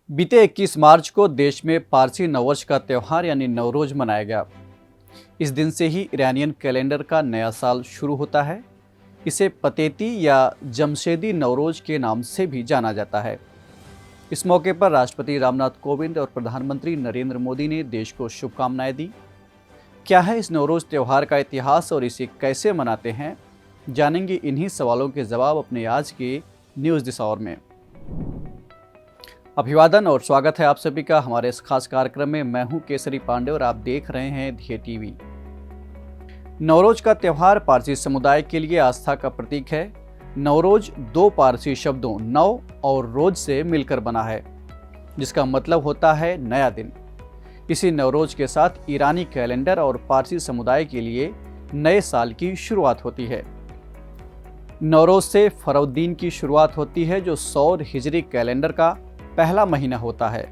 बीते 21 मार्च को देश में पारसी नववर्ष का त्यौहार यानी नवरोज मनाया गया। इस दिन से ही ईरानियन कैलेंडर का नया साल शुरू होता है। इसे पतेती या जमशेदी नवरोज के नाम से भी जाना जाता है। इस मौके पर राष्ट्रपति रामनाथ कोविंद और प्रधानमंत्री नरेंद्र मोदी ने देश को शुभकामनाएं दी। क्या है इस नवरोज त्यौहार का इतिहास और इसे कैसे मनाते हैं, जानेंगे इन्हीं सवालों के जवाब अपने आज के न्यूज़ दिस आवर में। अभिवादन और स्वागत है आप सभी का हमारे इस खास कार्यक्रम में। मैं हूं केसरी पांडे और आप देख रहे हैं ध्येय टीवी। नवरोज का त्यौहार पारसी समुदाय के लिए आस्था का प्रतीक है। नवरोज दो पारसी शब्दों नव और रोज से मिलकर बना है, जिसका मतलब होता है नया दिन। इसी नवरोज के साथ ईरानी कैलेंडर और पारसी समुदाय के लिए नए साल की शुरुआत होती है। नवरोज से फरवद्दीन की शुरुआत होती है, जो सौर हिजरी कैलेंडर का पहला महीना होता है।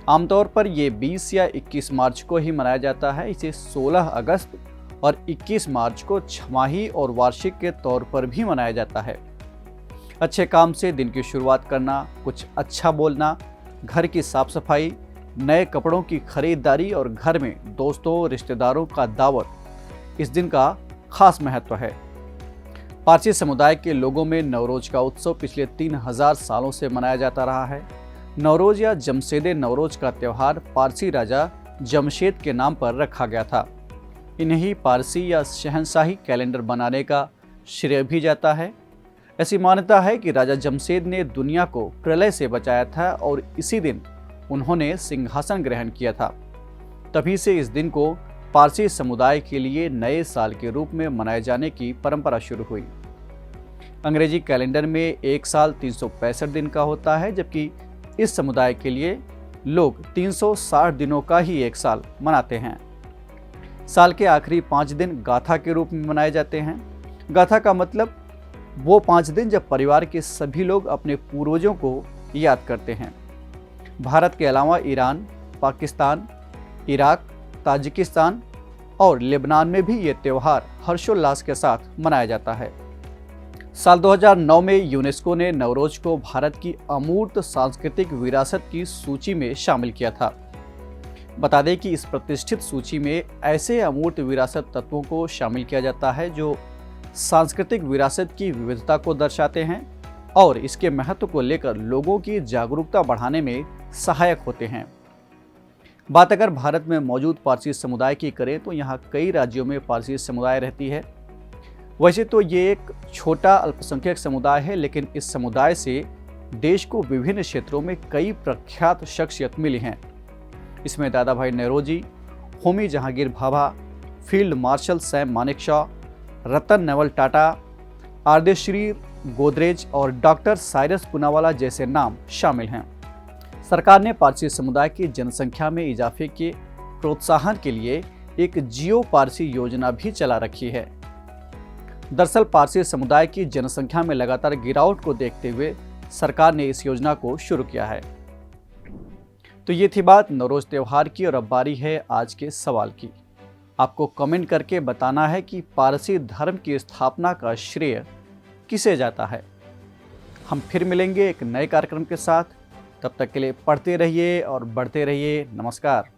आमतौर पर ये 20 या 21 मार्च को ही मनाया जाता है। इसे 16 अगस्त और 21 मार्च को छमाही और वार्षिक के तौर पर भी मनाया जाता है। अच्छे काम से दिन की शुरुआत करना, कुछ अच्छा बोलना, घर की साफ सफाई, नए कपड़ों की खरीदारी और घर में दोस्तों रिश्तेदारों का दावत इस दिन का खास महत्व है। पारसी समुदाय के लोगों में नवरोज का उत्सव पिछले 3000 सालों से मनाया जाता रहा है। नवरोज या जमशेदे नवरोज का त्यौहार पारसी राजा जमशेद के नाम पर रखा गया था। इन्हें पारसी या शहंशाही कैलेंडर बनाने का श्रेय भी जाता है। ऐसी मान्यता है कि राजा जमशेद ने दुनिया को प्रलय से बचाया था और इसी दिन उन्होंने सिंहासन ग्रहण किया था। तभी से इस दिन को पारसी समुदाय के लिए नए साल के रूप में मनाए जाने की परंपरा शुरू हुई। अंग्रेजी कैलेंडर में एक साल 365 दिन का होता है, जबकि इस समुदाय के लिए लोग 360 दिनों का ही एक साल मनाते हैं। साल के आखिरी 5 दिन गाथा के रूप में मनाए जाते हैं। गाथा का मतलब वो 5 दिन जब परिवार के सभी लोग अपने पूर्वजों को याद करते हैं। भारत के अलावा ईरान, पाकिस्तान, इराक, ताजिकिस्तान और लेबनान में भी ये त्यौहार हर्षोल्लास के साथ मनाया जाता है। साल 2009 में यूनेस्को ने नवरोज को भारत की अमूर्त सांस्कृतिक विरासत की सूची में शामिल किया था। बता दें कि इस प्रतिष्ठित सूची में ऐसे अमूर्त विरासत तत्वों को शामिल किया जाता है जो सांस्कृतिक विरासत की विविधता को दर्शाते हैं और इसके महत्व को लेकर लोगों की जागरूकता बढ़ाने में सहायक होते हैं। बात अगर भारत में मौजूद पारसी समुदाय की करें तो यहाँ कई राज्यों में पारसी समुदाय रहती है। वैसे तो ये एक छोटा अल्पसंख्यक समुदाय है, लेकिन इस समुदाय से देश को विभिन्न क्षेत्रों में कई प्रख्यात शख्सियत मिली हैं। इसमें Dadabhai Naoroji, Homi Jehangir Bhabha, field marshal Sam Manekshaw, Ratan Naval Tata, Ardeshir Godrej और डॉक्टर साइरस पूनावाला जैसे नाम शामिल हैं। सरकार ने पारसी समुदाय की जनसंख्या में इजाफे के प्रोत्साहन के लिए एक जियो पारसी योजना भी चला रखी है। दरअसल पारसी समुदाय की जनसंख्या में लगातार गिरावट को देखते हुए सरकार ने इस योजना को शुरू किया है। तो ये थी बात नवरोज त्यौहार की, और अब बारी है आज के सवाल की। आपको कमेंट करके बताना है कि पारसी धर्म की स्थापना का श्रेय किसे जाता है। हम फिर मिलेंगे एक नए कार्यक्रम के साथ। तब तक के लिए पढ़ते रहिए और बढ़ते रहिए। नमस्कार।